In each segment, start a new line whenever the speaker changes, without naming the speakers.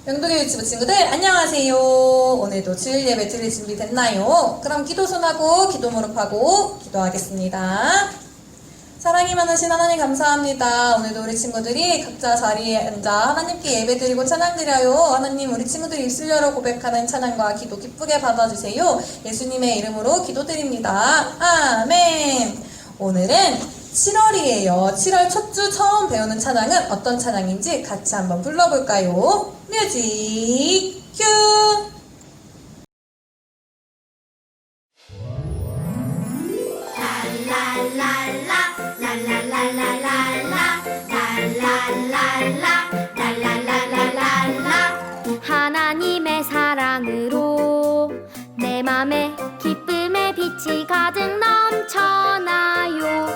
영동의 유치부 친구들 안녕하세요. 오늘도 주일 예배 드릴 준비 됐나요? 그럼 기도 손하고 기도 무릎하고 기도하겠습니다. 사랑이 많으신 하나님 감사합니다. 오늘도 우리 친구들이 각자 자리에 앉아 하나님께 예배 드리고 찬양 드려요. 하나님 우리 친구들이 입술 열어 고백하는 찬양과 기도 기쁘게 받아주세요. 예수님의 이름으로 기도드립니다. 아멘. 오늘은 7월이에요. 7월 첫 주 처음 배우는 찬양은 어떤 찬양인지 같이 한번 불러볼까요? 뮤직 큐!
하나님의 사랑으로 내 맘에 기쁨의 빛이 가득 넘쳐나요.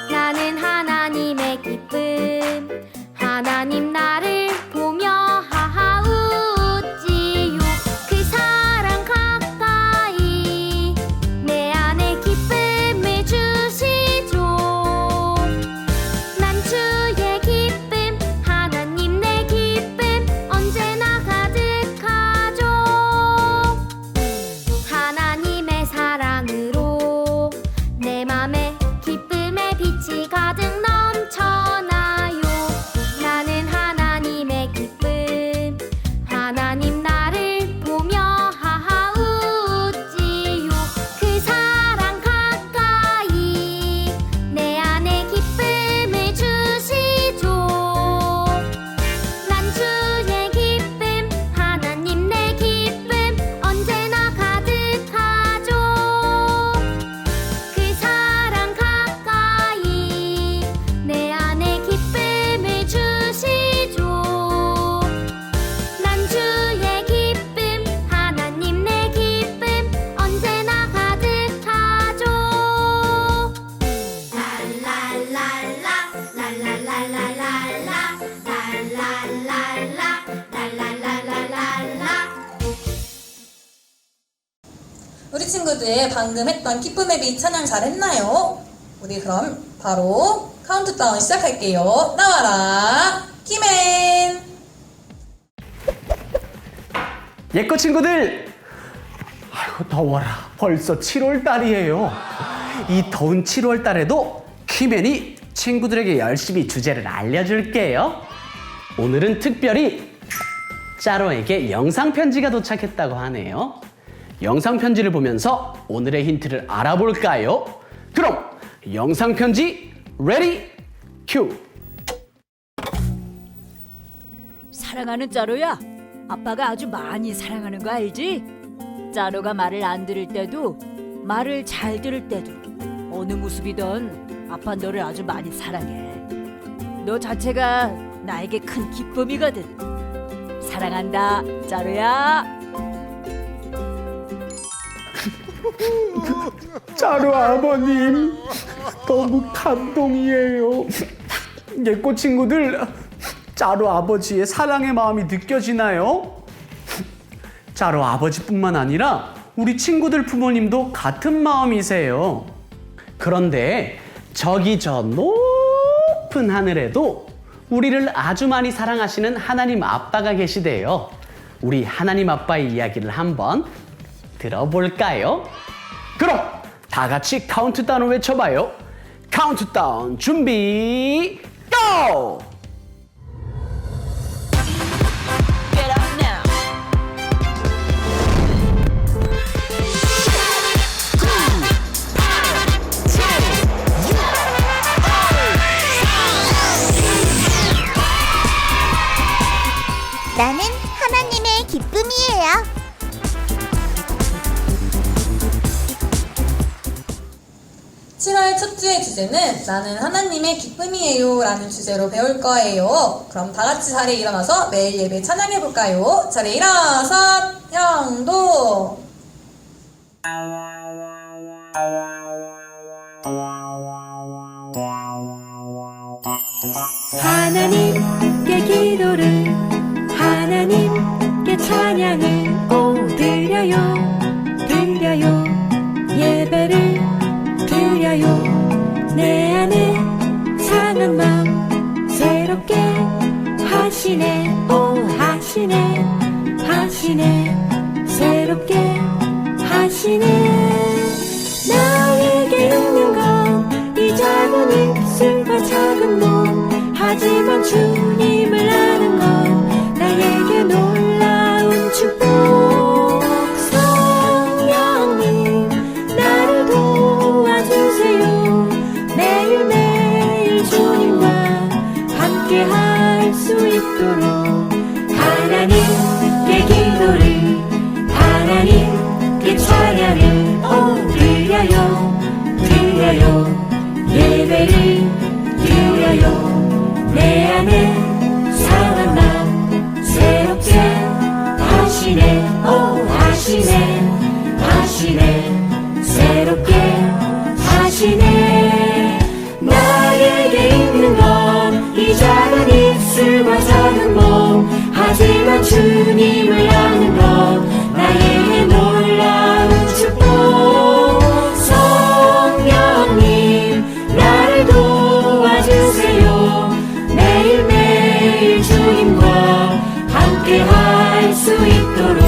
나는 하나님의 기쁨, 하나님 나를 보며 하하 웃지요. 그 사랑 가까이 내 안에 기쁨을 주시죠. 난 주의 기쁨, 하나님 내 기쁨 언제나 가득하죠. 하나님의 사랑으로 내 맘에 기쁨의 빛이 가득 넘쳐나요. 나는 하나님의 기쁨, 하나님 나를 보며 하하 웃지요. 그 사랑 가까이 내 안에 기쁨을 주시죠. 난 주의 기쁨, 하나님 내 기쁨 언제나 가득하죠. 그 사랑 가까이 내 안에 기쁨을 주시죠. 난 주의 기쁨, 하나님 내 기쁨 언제나 가득하죠.
우리 친구들 방금 했던 기쁨의 빛 찬양 잘했나요? 우리 그럼 바로 카운트다운 시작할게요. 나와라 키맨.
예꺼 친구들! 아이고 더워라. 벌써 7월달이에요. 이 더운 7월달에도 키맨이 친구들에게 열심히 주제를 알려줄게요. 오늘은 특별히 짜로에게 영상편지가 도착했다고 하네요. 영상편지를 보면서 오늘의 힌트를 알아볼까요? 그럼 영상편지 레디 큐!
사랑하는 짜로야, 아빠가 아주 많이 사랑하는 거 알지? 짜로가 말을 안 들을 때도 말을 잘 들을 때도 어느 모습이든 아빠 너를 아주 많이 사랑해. 너 자체가 나에게 큰 기쁨이거든. 사랑한다, 짜로야.
짜루 아버님 너무 감동이에요. 예꼬 친구들 짜루 아버지의 사랑의 마음이 느껴지나요? 짜루 아버지뿐만 아니라 우리 친구들 부모님도 같은 마음이세요. 그런데 저기 저 높은 하늘에도 우리를 아주 많이 사랑하시는 하나님 아빠가 계시대요. 우리 하나님 아빠의 이야기를 한번 들어볼까요? 그럼 다 같이 카운트다운을 외쳐봐요. 카운트다운 준비 고!
Get up now.
나는 하나님의 기쁨이에요.
7월 첫 주의 주제는 나는 하나님의 기쁨이에요 라는 주제로 배울 거예요. 그럼 다 같이 자리에 일어나서 매일 예배 찬양해볼까요? 자리에 일어서 영도.
하나님께 기도를 하나님께 찬양을 드려요 드려요 예배를 드려요 내 안에 상한 마음 새롭게 하시네 오 하시네 하시네 새롭게 하시네 나에게 있는 건 이 작은 입술과 작은 몸 하지만 주님을 아는 건 나에게 놀라운 축복 성령님 나를 도와주세요 매일매일 주님과 함께 할 수 있도록 하나님께 기도를 하나님께 찬양을 드려요 드려요 예배를 드려요 내 안에 상한 마음 새롭게 하시네 하시네 하시네 새롭게 하시네 나에게 있는 건 이 작은 입술과 작은 몸 하지만 주님을 아는 건 나에게 놀라운 축복 성령님 나를 도와주세요 매일매일 주님과 함께 할 수 있도록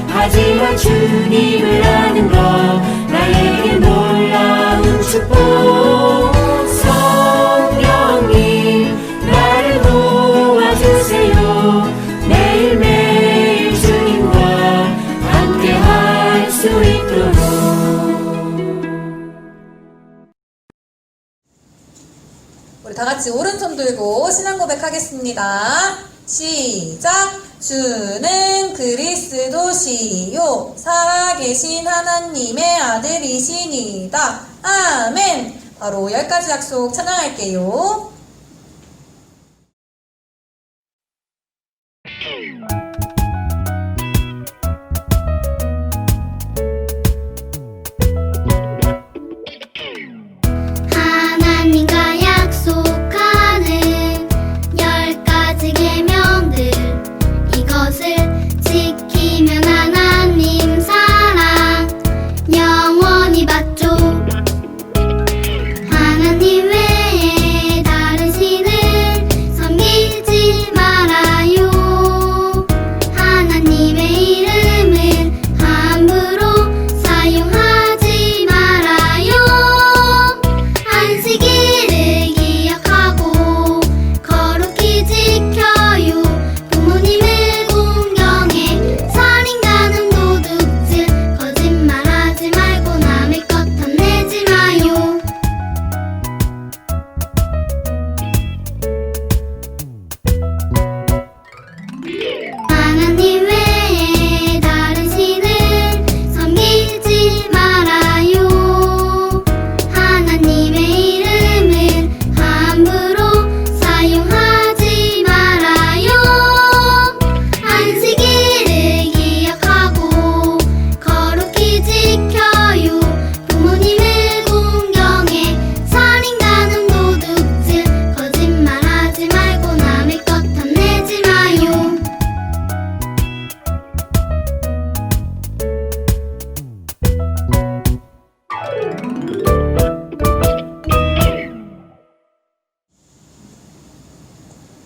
하지만 주님을 아는 건 나에게 놀라운 축복 성령님 나를 도와주세요 매일매일 주님과 함께 할 수 있도록
우리 다 같이 오른손 들고 신앙 고백하겠습니다. 시작! 주는 그리스도시요 살아계신 하나님의 아들이시니다. 아멘. 바로 10가지 약속 찬양할게요.
하나님과 약속하는 10가지 계명들 이것을 지키면 하나님 사랑 영원히 받죠. 하나님 외에 다른 신을 섬기지 말아요. 하나님의 이름은 함부로 사용하지 말아요. 안식일을 기억하고 거룩히 지켜요. 부모님을 공경해 살인 간음 도둑질 거짓말하지 말고 남의 것 탐내지 마요. 하나님 외에 다른 신을 섬기지 말아요. 하나님의 이름은 함부로 사용하지 말아요. 안식일을 기억하고 거룩히 지켜요. 부모님을 공경해 살인 간음 도둑질 거짓말하지 말고 남의 것 탐내지 마요.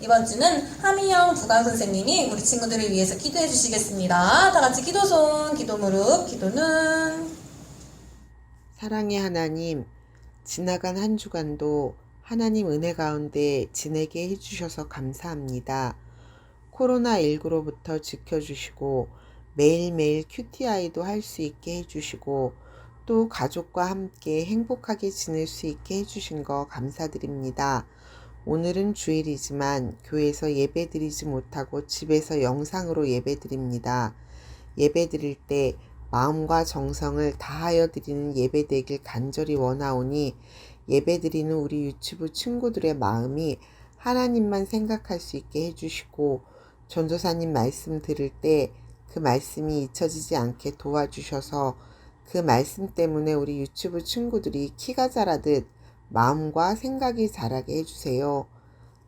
이번 주는 하미영 부강 선생님이 우리 친구들을 위해서 기도해 주시겠습니다. 다 같이 기도손, 기도 무릎, 기도 눈.
사랑의 하나님, 지나간 한 주간도 하나님 은혜 가운데 지내게 해주셔서 감사합니다. 코로나19로부터 지켜주시고 매일매일 큐티아이도 할 수 있게 해주시고 또 가족과 함께 행복하게 지낼 수 있게 해주신 거 감사드립니다. 오늘은 주일이지만 교회에서 예배드리지 못하고 집에서 영상으로 예배드립니다. 예배드릴 때 마음과 정성을 다하여 드리는 예배되길 간절히 원하오니 예배드리는 우리 유튜브 친구들의 마음이 하나님만 생각할 수 있게 해주시고 전도사님 말씀 들을 때 그 말씀이 잊혀지지 않게 도와주셔서 그 말씀 때문에 우리 유튜브 친구들이 키가 자라듯 마음과 생각이 자라게 해주세요.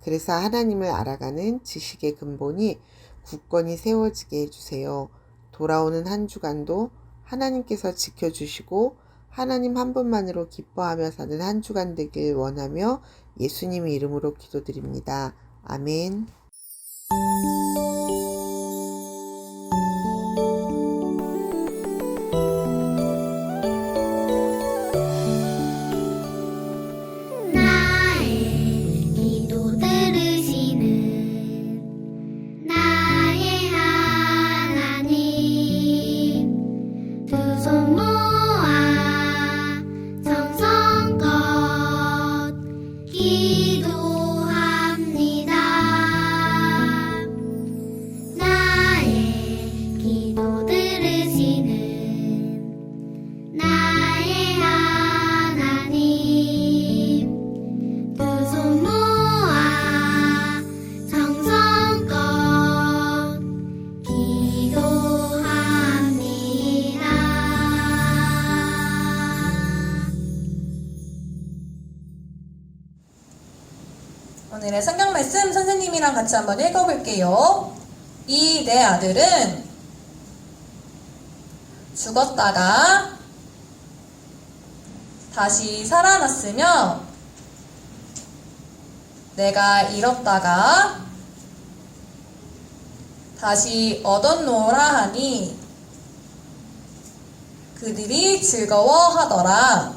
그래서 하나님을 알아가는 지식의 근본이 굳건히 세워지게 해주세요. 돌아오는 한 주간도 하나님께서 지켜주시고 하나님 한 분만으로 기뻐하며 사는 한 주간 되길 원하며 예수님의 이름으로 기도드립니다. 아멘.
나의 기도 들으시는 나의 하나님 두 손 모아 정성껏 기도합니다. 나의 기도 들으시는 나의 하나님 두 손 모아 정성껏 기도합니다.
오늘의 성경 말씀 선생님이랑 같이 한번 읽어볼게요. 이 내 아들은 죽었다가 다시 살아났으며 내가 잃었다가 다시 얻었노라 하니 그들이 즐거워하더라.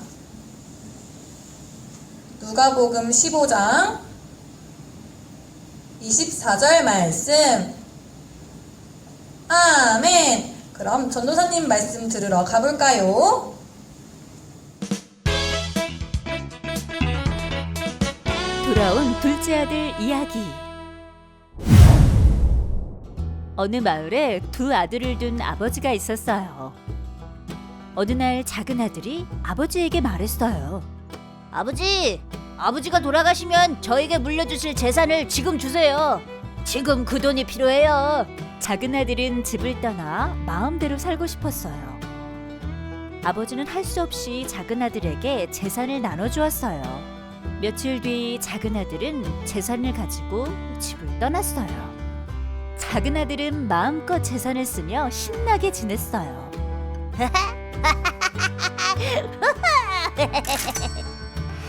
누가복음 15장 24절 말씀. 아멘. 그럼 전도사님 말씀 들으러 가볼까요?
돌아온 둘째 아들 이야기. 어느 마을에 두 아들을 둔 아버지가 있었어요. 어느 날 작은 아들이 아버지에게 말했어요. 아버지, 아버지가 돌아가시면 저에게 물려주실 재산을 지금 주세요. 지금 그 돈이 필요해요. 작은 아들은 집을 떠나 마음대로 살고 싶었어요. 아버지는 할 수 없이 작은 아들에게 재산을 나눠주었어요. 며칠 뒤 작은 아들은 재산을 가지고 집을 떠났어요. 작은 아들은 마음껏 재산을 쓰며 신나게 지냈어요.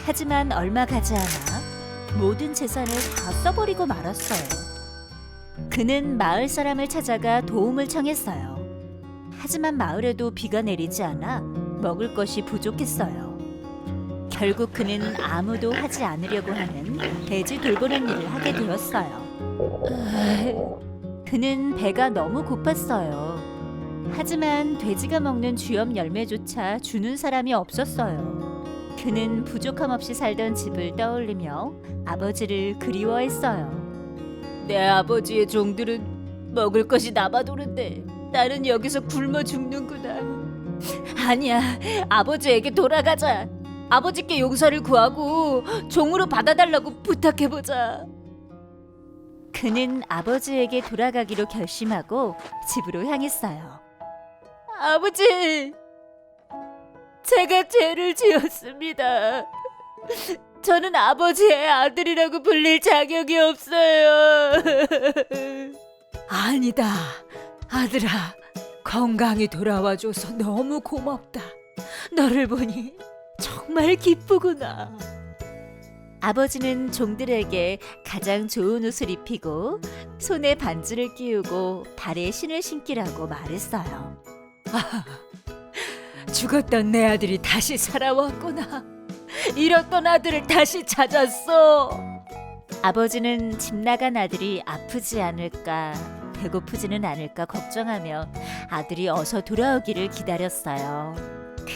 하지만 얼마 가지 않아 모든 재산을 다 써버리고 말았어요. 그는 마을 사람을 찾아가 도움을 청했어요. 하지만 마을에도 비가 내리지 않아 먹을 것이 부족했어요. 결국 그는 아무도 하지 않으려고 하는 돼지 돌보는 일을 하게 되었어요. 그는 배가 너무 고팠어요. 하지만 돼지가 먹는 쥐염 열매조차 주는 사람이 없었어요. 그는 부족함 없이 살던 집을 떠올리며 아버지를 그리워했어요. 내 아버지의 종들은 먹을 것이 남아도는데 나는 여기서 굶어 죽는구나. 아니야, 아버지에게 돌아가자. 아버지께 용서를 구하고 종으로 받아달라고 부탁해보자. 그는 아버지에게 돌아가기로 결심하고 집으로 향했어요. 아버지, 제가 죄를 지었습니다. 저는 아버지의 아들이라고 불릴 자격이 없어요. 아니다, 아들아. 건강히 돌아와줘서 너무 고맙다. 너를 보니 정말 기쁘구나. 아버지는 종들에게 가장 좋은 옷을 입히고 손에 반지를 끼우고 발에 신을 신기라고 말했어요. 아, 죽었던 내 아들이 다시 살아왔구나. 잃었던 아들을 다시 찾았어. 아버지는 집 나간 아들이 아프지 않을까, 배고프지는 않을까 걱정하며 아들이 어서 돌아오기를 기다렸어요.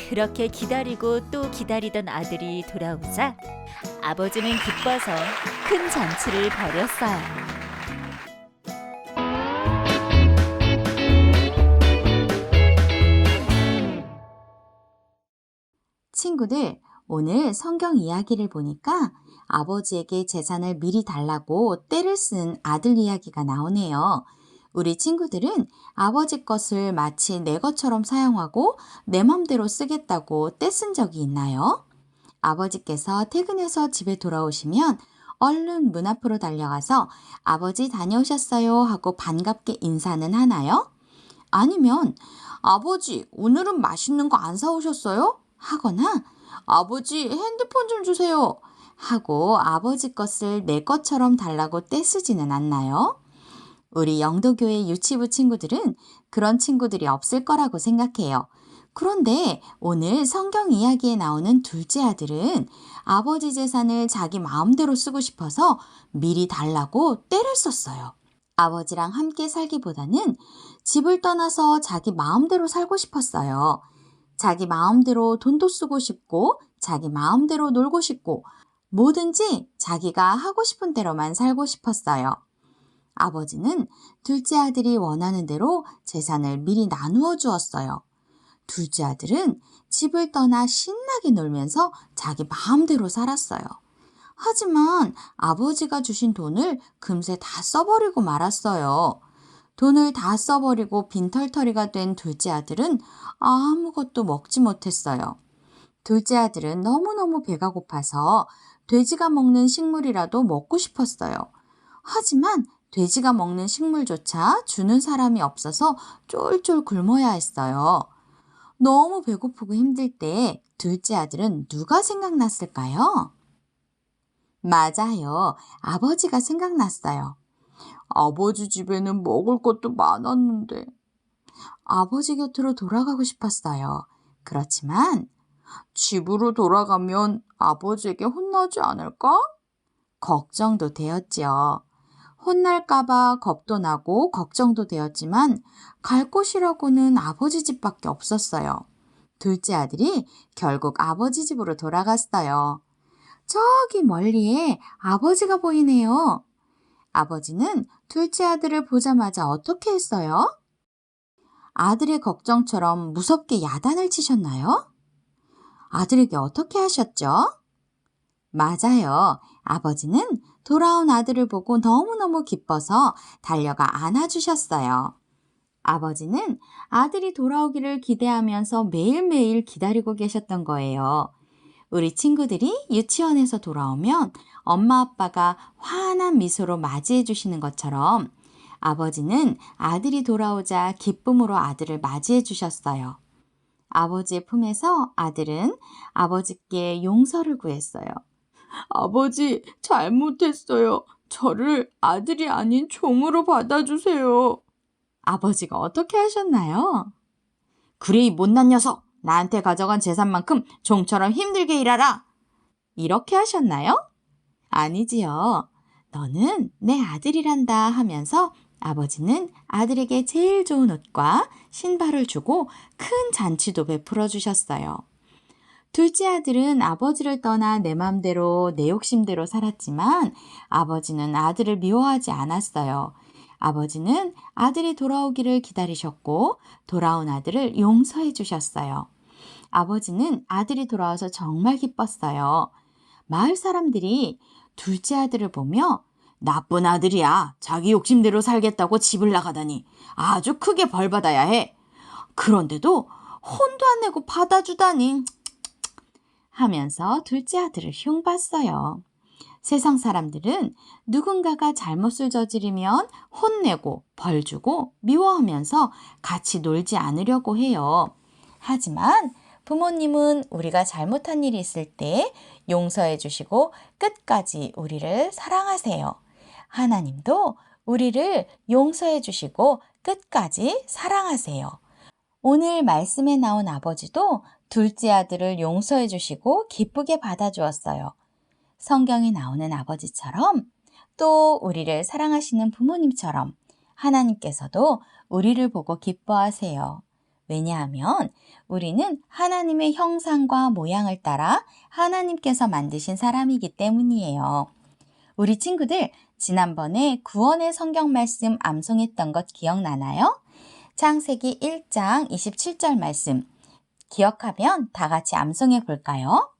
그렇게 기다리고 또 기다리던 아들이 돌아오자 아버지는 기뻐서 큰 잔치를 벌였어요.
친구들, 오늘 성경 이야기를 보니까 아버지에게 재산을 미리 달라고 떼를 쓴 아들 이야기가 나오네요. 우리 친구들은 아버지 것을 마치 내 것처럼 사용하고 내 맘대로 쓰겠다고 떼쓴 적이 있나요? 아버지께서 퇴근해서 집에 돌아오시면 얼른 문 앞으로 달려가서 아버지 다녀오셨어요 하고 반갑게 인사는 하나요? 아니면 아버지 오늘은 맛있는 거 안 사오셨어요? 하거나 아버지 핸드폰 좀 주세요 하고 아버지 것을 내 것처럼 달라고 떼쓰지는 않나요? 우리 영도교회 유치부 친구들은 그런 친구들이 없을 거라고 생각해요. 그런데 오늘 성경 이야기에 나오는 둘째 아들은 아버지 재산을 자기 마음대로 쓰고 싶어서 미리 달라고 떼를 썼어요. 아버지랑 함께 살기보다는 집을 떠나서 자기 마음대로 살고 싶었어요. 자기 마음대로 돈도 쓰고 싶고 자기 마음대로 놀고 싶고 뭐든지 자기가 하고 싶은 대로만 살고 싶었어요. 아버지는 둘째 아들이 원하는 대로 재산을 미리 나누어 주었어요. 둘째 아들은 집을 떠나 신나게 놀면서 자기 마음대로 살았어요. 하지만 아버지가 주신 돈을 금세 다 써버리고 말았어요. 돈을 다 써버리고 빈털터리가 된 둘째 아들은 아무것도 먹지 못했어요. 둘째 아들은 너무너무 배가 고파서 돼지가 먹는 식물이라도 먹고 싶었어요. 하지만 돼지가 먹는 식물조차 주는 사람이 없어서 쫄쫄 굶어야 했어요. 너무 배고프고 힘들 때 둘째 아들은 누가 생각났을까요? 맞아요. 아버지가 생각났어요. 아버지 집에는 먹을 것도 많았는데. 아버지 곁으로 돌아가고 싶었어요. 그렇지만 집으로 돌아가면 아버지에게 혼나지 않을까? 걱정도 되었지요. 혼날까봐 겁도 나고 걱정도 되었지만 갈 곳이라고는 아버지 집밖에 없었어요. 둘째 아들이 결국 아버지 집으로 돌아갔어요. 저기 멀리에 아버지가 보이네요. 아버지는 둘째 아들을 보자마자 어떻게 했어요? 아들의 걱정처럼 무섭게 야단을 치셨나요? 아들에게 어떻게 하셨죠? 맞아요. 아버지는 돌아온 아들을 보고 너무너무 기뻐서 달려가 안아주셨어요. 아버지는 아들이 돌아오기를 기대하면서 매일매일 기다리고 계셨던 거예요. 우리 친구들이 유치원에서 돌아오면 엄마 아빠가 환한 미소로 맞이해 주시는 것처럼 아버지는 아들이 돌아오자 기쁨으로 아들을 맞이해 주셨어요. 아버지의 품에서 아들은 아버지께 용서를 구했어요. 아버지, 잘못했어요. 저를 아들이 아닌 종으로 받아주세요. 아버지가 어떻게 하셨나요? 그래, 이 못난 녀석. 나한테 가져간 재산만큼 종처럼 힘들게 일하라. 이렇게 하셨나요? 아니지요. 너는 내 아들이란다 하면서 아버지는 아들에게 제일 좋은 옷과 신발을 주고 큰 잔치도 베풀어 주셨어요. 둘째 아들은 아버지를 떠나 내 맘대로 내 욕심대로 살았지만 아버지는 아들을 미워하지 않았어요. 아버지는 아들이 돌아오기를 기다리셨고 돌아온 아들을 용서해 주셨어요. 아버지는 아들이 돌아와서 정말 기뻤어요. 마을 사람들이 둘째 아들을 보며 나쁜 아들이야. 자기 욕심대로 살겠다고 집을 나가다니 아주 크게 벌받아야 해. 그런데도 혼도 안 내고 받아주다니 하면서 둘째 아들을 흉봤어요. 세상 사람들은 누군가가 잘못을 저지르면 혼내고 벌주고 미워하면서 같이 놀지 않으려고 해요. 하지만 부모님은 우리가 잘못한 일이 있을 때 용서해 주시고 끝까지 우리를 사랑하세요. 하나님도 우리를 용서해 주시고 끝까지 사랑하세요. 오늘 말씀에 나온 아버지도 둘째 아들을 용서해 주시고 기쁘게 받아주었어요. 성경에 나오는 아버지처럼 또 우리를 사랑하시는 부모님처럼 하나님께서도 우리를 보고 기뻐하세요. 왜냐하면 우리는 하나님의 형상과 모양을 따라 하나님께서 만드신 사람이기 때문이에요. 우리 친구들 지난번에 구원의 성경 말씀 암송했던 것 기억나나요? 창세기 1장 27절 말씀 기억하면 다 같이 암송해 볼까요?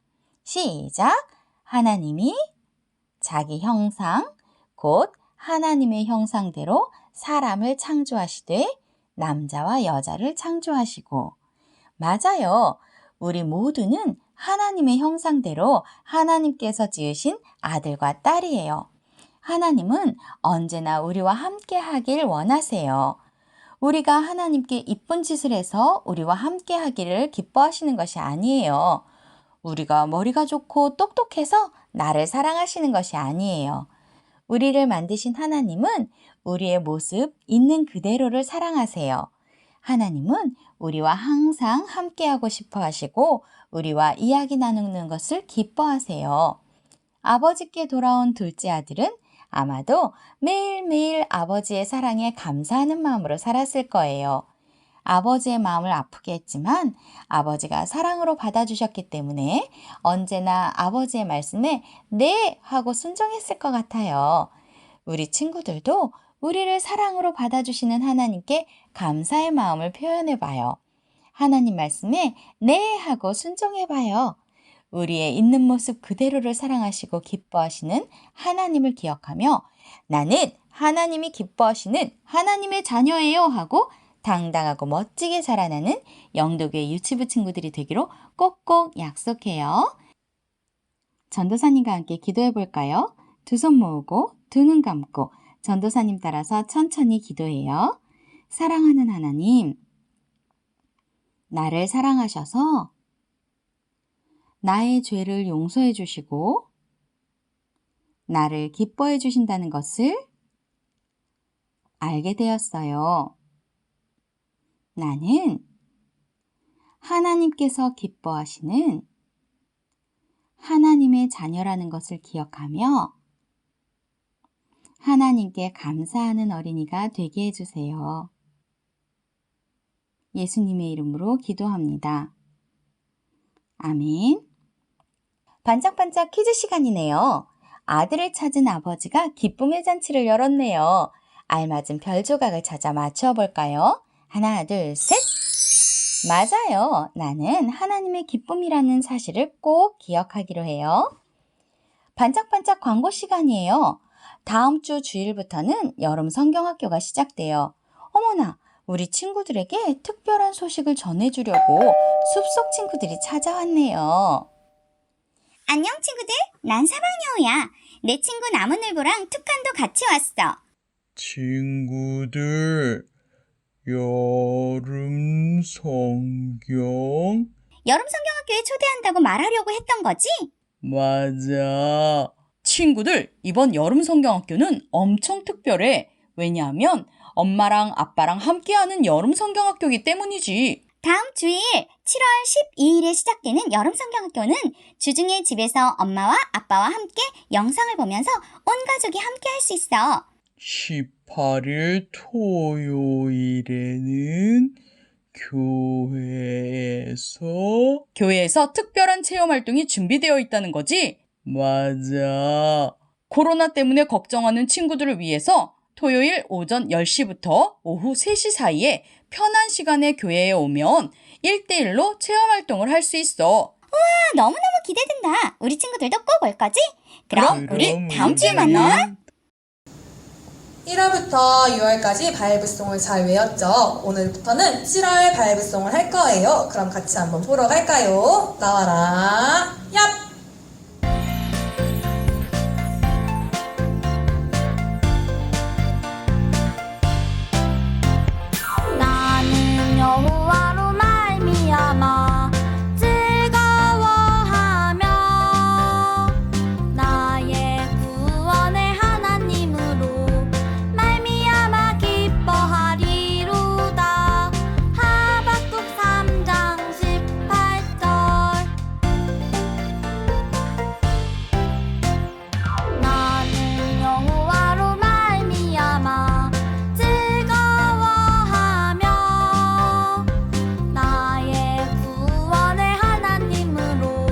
시작! 하나님이 자기 형상 곧 하나님의 형상대로 사람을 창조하시되 남자와 여자를 창조하시고. 맞아요. 우리 모두는 하나님의 형상대로 하나님께서 지으신 아들과 딸이에요. 하나님은 언제나 우리와 함께 하길 원하세요. 우리가 하나님께 이쁜 짓을 해서 우리와 함께 하기를 기뻐하시는 것이 아니에요. 우리가 머리가 좋고 똑똑해서 나를 사랑하시는 것이 아니에요. 우리를 만드신 하나님은 우리의 모습 있는 그대로를 사랑하세요. 하나님은 우리와 항상 함께하고 싶어 하시고 우리와 이야기 나누는 것을 기뻐하세요. 아버지께 돌아온 둘째 아들은 아마도 매일매일 아버지의 사랑에 감사하는 마음으로 살았을 거예요. 아버지의 마음을 아프게 했지만 아버지가 사랑으로 받아주셨기 때문에 언제나 아버지의 말씀에 네 하고 순종했을 것 같아요. 우리 친구들도 우리를 사랑으로 받아주시는 하나님께 감사의 마음을 표현해봐요. 하나님 말씀에 네 하고 순종해봐요. 우리의 있는 모습 그대로를 사랑하시고 기뻐하시는 하나님을 기억하며 나는 하나님이 기뻐하시는 하나님의 자녀예요 하고 당당하고 멋지게 자라나는 영도교회 유치부 친구들이 되기로 꼭꼭 약속해요. 전도사님과 함께 기도해 볼까요? 두 손 모으고 두 눈 감고 전도사님 따라서 천천히 기도해요. 사랑하는 하나님, 나를 사랑하셔서 나의 죄를 용서해 주시고 나를 기뻐해 주신다는 것을 알게 되었어요. 나는 하나님께서 기뻐하시는 하나님의 자녀라는 것을 기억하며 하나님께 감사하는 어린이가 되게 해주세요. 예수님의 이름으로 기도합니다. 아멘. 반짝반짝 퀴즈 시간이네요. 아들을 찾은 아버지가 기쁨의 잔치를 열었네요. 알맞은 별 조각을 찾아 맞춰볼까요? 하나, 둘, 셋! 맞아요. 나는 하나님의 기쁨이라는 사실을 꼭 기억하기로 해요. 반짝반짝 광고 시간이에요. 다음 주 주일부터는 여름 성경학교가 시작돼요. 어머나, 우리 친구들에게 특별한 소식을 전해주려고 숲속 친구들이 찾아왔네요.
안녕 친구들, 난 사방여우야. 내 친구 나무늘보랑 툭한도 같이 왔어.
친구들, 여름 성경?
여름 성경학교에 초대한다고 말하려고 했던 거지?
맞아.
친구들, 이번 여름 성경학교는 엄청 특별해. 왜냐하면 엄마랑 아빠랑 함께하는 여름 성경학교이기 때문이지.
다음 주일 7월 12일에 시작되는 여름 성경학교는 주중에 집에서 엄마와 아빠와 함께 영상을 보면서 온 가족이 함께 할 수 있어.
18일 토요일에는 교회에서
특별한 체험 활동이 준비되어 있다는 거지?
맞아.
코로나 때문에 걱정하는 친구들을 위해서 토요일 오전 10시부터 오후 3시 사이에 편한 시간에 교회에 오면 1대1로 체험 활동을 할 수 있어.
너무너무 기대된다. 우리 친구들도 꼭 올 거지? 그럼 우리 다음 주에 만나.
1월부터 6월까지 바이블송을 잘 외웠죠? 오늘부터는 7월 바이블송을 할 거예요. 그럼 같이 한번 보러 갈까요? 나와라. 얍!
나는 여호와로 말미암아 즐거워하며 나의 구원의 하나님으로 말미암아 기뻐하리로다. 하박국 3장 18절. 나는 여호와로 말미암아 즐거워하며 나의 구원의 하나님으로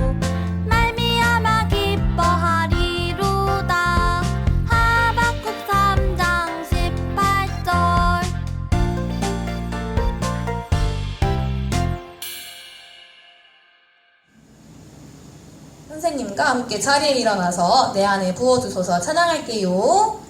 말미암아 기뻐하리로다. 하박국 3장 18절.
선생님과 함께 자리에 일어나서 내 안에 부어주소서 찬양할게요.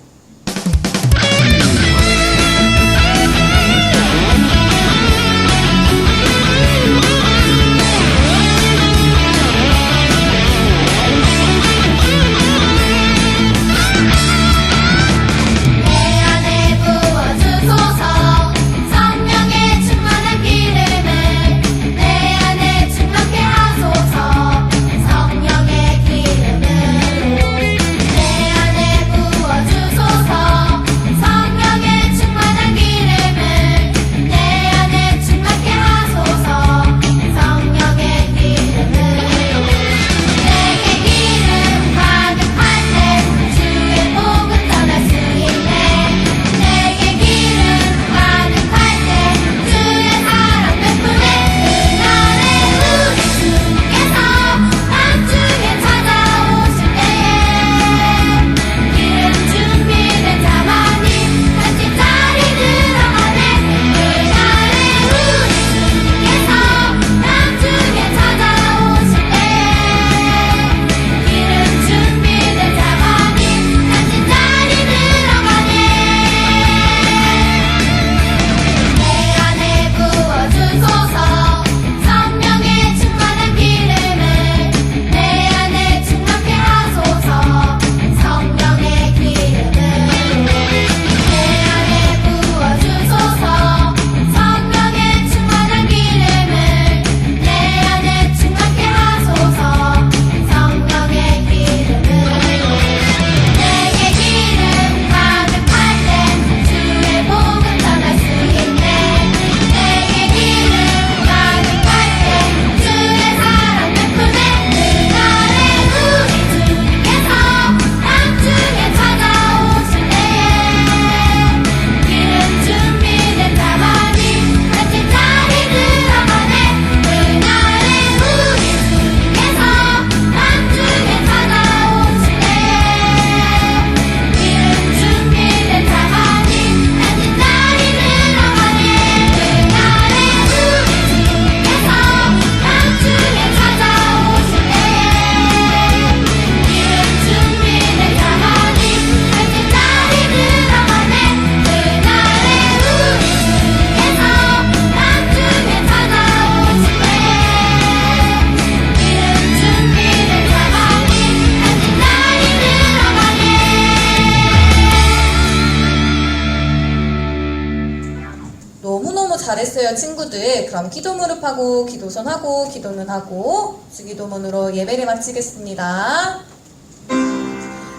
잘했어요, 친구들. 그럼 기도 무릎하고 기도선하고 기도는 하고 주기도문으로 예배를 마치겠습니다.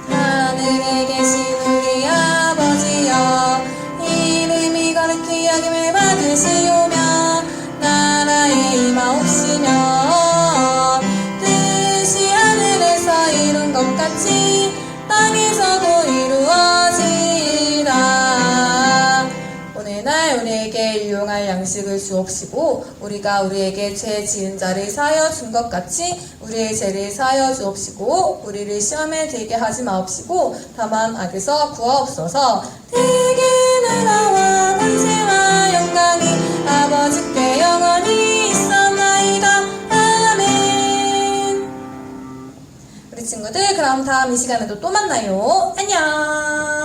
하늘에 계신 우리 아버지여, 이름이 거룩히 여김을 받으시오며 나라의 임하옵시며 뜻이 하늘에서 이룬 것 같이 땅에서도 이루어지이다. 오늘날 우리에게 일용할 양식을 주옵시고 우리가 우리에게 죄 지은 자를 사하여 준 것 같이 우리의 죄를 사하여 주옵시고 우리를 시험에 들게 하지 마옵시고 다만 악에서 구하옵소서. 대개 나라와 권세와 영광이 아버지께 영원히 있사옵나이다. 아멘. 우리 친구들, 그럼 다음 이 시간에도 또 만나요. 안녕.